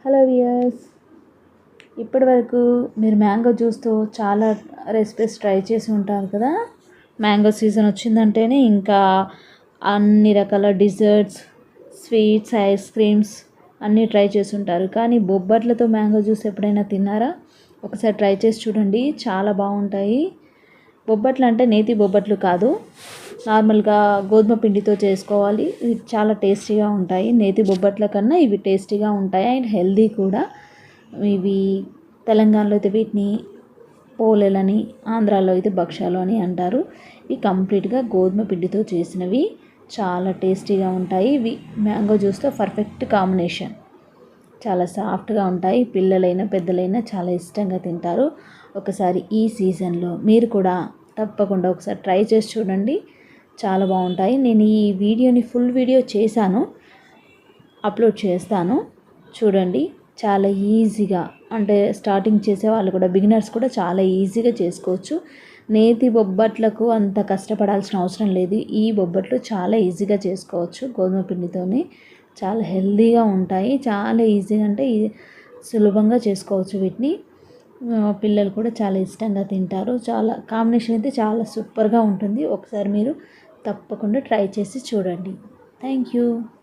Hello viewers, ఇప్పటి వరకు మీరు మ్యాంగో జ్యూస్తో చాలా రెసిపీస్ ట్రై చేసి ఉంటారు కదా. మ్యాంగో సీజన్ వచ్చిందంటేనే ఇంకా అన్ని రకాల డిజర్ట్స్, స్వీట్స్, ఐస్ క్రీమ్స్ అన్నీ ట్రై చేసి ఉంటారు. కానీ బొబ్బట్లతో మ్యాంగో జ్యూస్ ఎప్పుడైనా తిన్నారా? ఒకసారి ట్రై చేసి చూడండి, చాలా బాగుంటాయి. బొబ్బట్లు అంటే నేతి బొబ్బట్లు కాదు, నార్మల్గా గోధుమ పిండితో చేసుకోవాలి. ఇవి చాలా టేస్టీగా ఉంటాయి. నేతి బొబ్బట్ల కన్నా ఇవి టేస్టీగా ఉంటాయి అండ్ హెల్దీ కూడా. ఇవి తెలంగాణలో అయితే వీటిని పోలేలని, ఆంధ్రాలో అయితే భక్ష్యాలు అని అంటారు. ఇవి కంప్లీట్గా గోధుమ పిండితో చేసినవి, చాలా టేస్టీగా ఉంటాయి. ఇవి మ్యాంగో జ్యూస్తో పర్ఫెక్ట్ కాంబినేషన్. చాలా సాఫ్ట్గా ఉంటాయి. పిల్లలైనా పెద్దలైనా చాలా ఇష్టంగా తింటారు. ఒకసారి ఈ సీజన్లో మీరు కూడా తప్పకుండా ఒకసారి ట్రై చేసి చూడండి, చాలా బాగుంటాయి. నేను ఈ వీడియోని ఫుల్ వీడియో చేశాను, అప్లోడ్ చేస్తాను, చూడండి. చాలా ఈజీగా, అంటే స్టార్టింగ్ చేసే వాళ్ళు కూడా, బిగినర్స్ కూడా చాలా ఈజీగా చేసుకోవచ్చు. నేతి బొబ్బట్లకు అంత కష్టపడాల్సిన అవసరం లేదు. ఈ బొబ్బట్లు చాలా ఈజీగా చేసుకోవచ్చు గోధుమ పిండితోనే. చాలా హెల్తీగా ఉంటాయి. చాలా ఈజీగా, అంటే సులభంగా చేసుకోవచ్చు వీటిని. పిల్లలు కూడా చాలా ఇష్టంగా తింటారు. చాలా కాంబినేషన్ అయితే చాలా సూపర్గా ఉంటుంది. ఒకసారి మీరు తప్పకుండా ట్రై చేసి చూడండి. Thank you.